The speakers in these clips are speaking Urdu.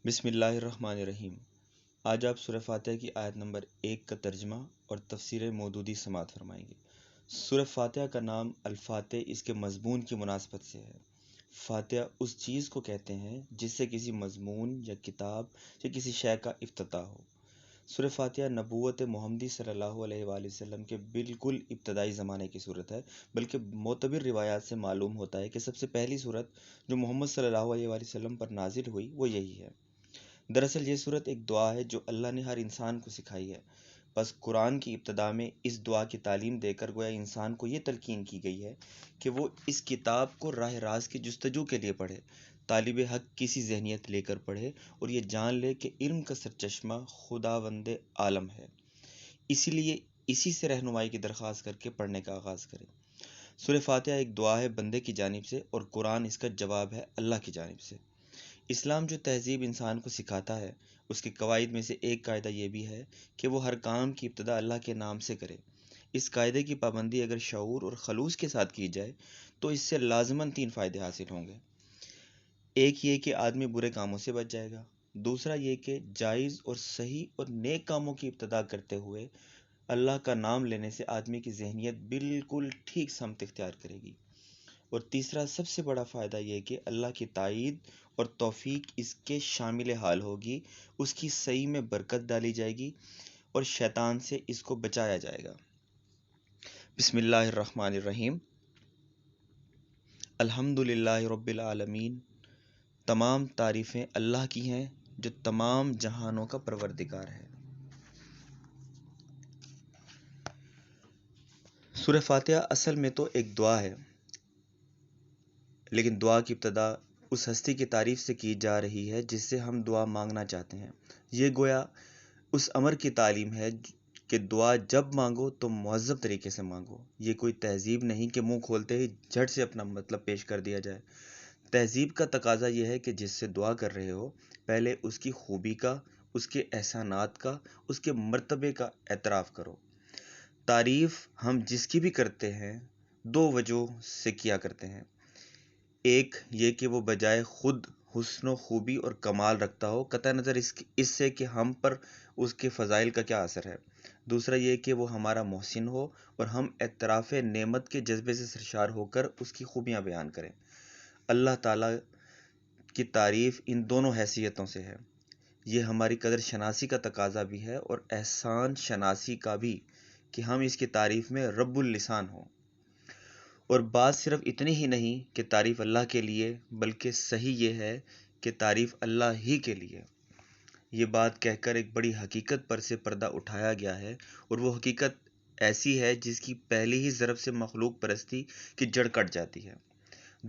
بسم اللہ الرحمن الرحیم۔ آج آپ سورہ فاتحہ کی آیت نمبر 1 کا ترجمہ اور تفسیر مودودی سماعت فرمائیں گے۔ سورہ فاتحہ کا نام الفاتح اس کے مضمون کی مناسبت سے ہے۔ فاتحہ اس چیز کو کہتے ہیں جس سے کسی مضمون یا کتاب یا کسی شے کا افتتاح ہو۔ سورہ فاتحہ نبوت محمدی صلی اللہ علیہ وآلہ وسلم کے بالکل ابتدائی زمانے کی صورت ہے، بلکہ معتبر روایات سے معلوم ہوتا ہے کہ سب سے پہلی صورت جو محمد صلی اللہ علیہ وآلہ وسلم پر نازل ہوئی وہ یہی ہے۔ دراصل یہ صورت ایک دعا ہے جو اللہ نے ہر انسان کو سکھائی ہے۔ بس قرآن کی ابتدا میں اس دعا کی تعلیم دے کر گویا انسان کو یہ تلقین کی گئی ہے کہ وہ اس کتاب کو راہ راست کی جستجو کے لیے پڑھے، طالب حق کسی ذہنیت لے کر پڑھے اور یہ جان لے کہ علم کا سرچشمہ خداوند عالم ہے، اسی لیے اسی سے رہنمائی کی درخواست کر کے پڑھنے کا آغاز کرے۔ سورہ فاتحہ ایک دعا ہے بندے کی جانب سے اور قرآن اس کا جواب ہے اللہ کی جانب سے۔ اسلام جو تہذیب انسان کو سکھاتا ہے اس کے قواعد میں سے ایک قاعدہ یہ بھی ہے کہ وہ ہر کام کی ابتدا اللہ کے نام سے کرے۔ اس قاعدے کی پابندی اگر شعور اور خلوص کے ساتھ کی جائے تو اس سے لازماً 3 فائدے حاصل ہوں گے۔ ایک یہ کہ آدمی برے کاموں سے بچ جائے گا، دوسرا یہ کہ جائز اور صحیح اور نیک کاموں کی ابتدا کرتے ہوئے اللہ کا نام لینے سے آدمی کی ذہنیت بالکل ٹھیک سمت اختیار کرے گی، اور تیسرا سب سے بڑا فائدہ یہ کہ اللہ کی تائید اور توفیق اس کے شامل حال ہوگی، اس کی صحیح میں برکت ڈالی جائے گی اور شیطان سے اس کو بچایا جائے گا۔ بسم اللہ الرحمن الرحیم۔ الحمدللہ رب العالمین، تمام تعریفیں اللہ کی ہیں جو تمام جہانوں کا پروردگار ہے۔ سورہ فاتحہ اصل میں تو ایک دعا ہے، لیکن دعا کی ابتدا اس ہستی کی تعریف سے کی جا رہی ہے جس سے ہم دعا مانگنا چاہتے ہیں۔ یہ گویا اس امر کی تعلیم ہے کہ دعا جب مانگو تو مہذب طریقے سے مانگو۔ یہ کوئی تہذیب نہیں کہ منہ کھولتے ہی جھٹ سے اپنا مطلب پیش کر دیا جائے۔ تہذیب کا تقاضا یہ ہے کہ جس سے دعا کر رہے ہو پہلے اس کی خوبی کا، اس کے احسانات کا، اس کے مرتبے کا اعتراف کرو۔ تعریف ہم جس کی بھی کرتے ہیں 2 وجہ سے کیا کرتے ہیں۔ ایک یہ کہ وہ بجائے خود حسن و خوبی اور کمال رکھتا ہو، قطع نظر اس سے کہ ہم پر اس کے فضائل کا کیا اثر ہے۔ دوسرا یہ کہ وہ ہمارا محسن ہو اور ہم اعتراف نعمت کے جذبے سے سرشار ہو کر اس کی خوبیاں بیان کریں۔ اللہ تعالیٰ کی تعریف ان دونوں حیثیتوں سے ہے۔ یہ ہماری قدر شناسی کا تقاضا بھی ہے اور احسان شناسی کا بھی کہ ہم اس کی تعریف میں رب اللسان ہوں۔ اور بات صرف اتنی ہی نہیں کہ تعریف اللہ کے لیے، بلکہ صحیح یہ ہے کہ تعریف اللہ ہی کے لیے۔ یہ بات کہہ کر ایک بڑی حقیقت پر سے پردہ اٹھایا گیا ہے، اور وہ حقیقت ایسی ہے جس کی پہلی ہی ضرب سے مخلوق پرستی کی جڑ کٹ جاتی ہے۔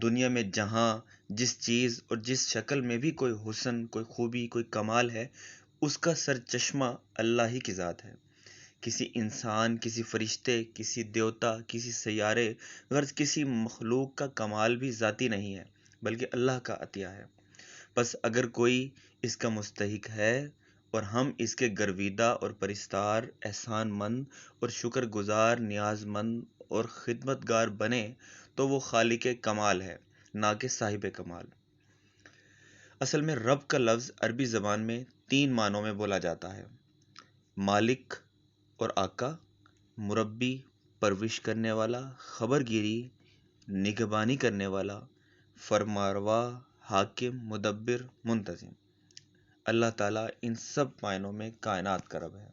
دنیا میں جہاں جس چیز اور جس شکل میں بھی کوئی حسن، کوئی خوبی، کوئی کمال ہے، اس کا سرچشمہ اللہ ہی کی ذات ہے۔ کسی انسان، کسی فرشتے، کسی دیوتا، کسی سیارے، غرض کسی مخلوق کا کمال بھی ذاتی نہیں ہے بلکہ اللہ کا عطیہ ہے۔ بس اگر کوئی اس کا مستحق ہے اور ہم اس کے گرویدہ اور پرستار، احسان مند اور شکر گزار، نیاز مند اور خدمت گار بنے تو وہ خالق کمال ہے، نہ کہ صاحب کمال۔ اصل میں رب کا لفظ عربی زبان میں 3 معنوں میں بولا جاتا ہے: مالک اور آقا، مربی پرورش کرنے والا، خبر گیری نگہبانی کرنے والا، فرمانروا حاکم مدبر منتظم۔ اللہ تعالیٰ ان سب معنوں میں کائنات کا رب ہے۔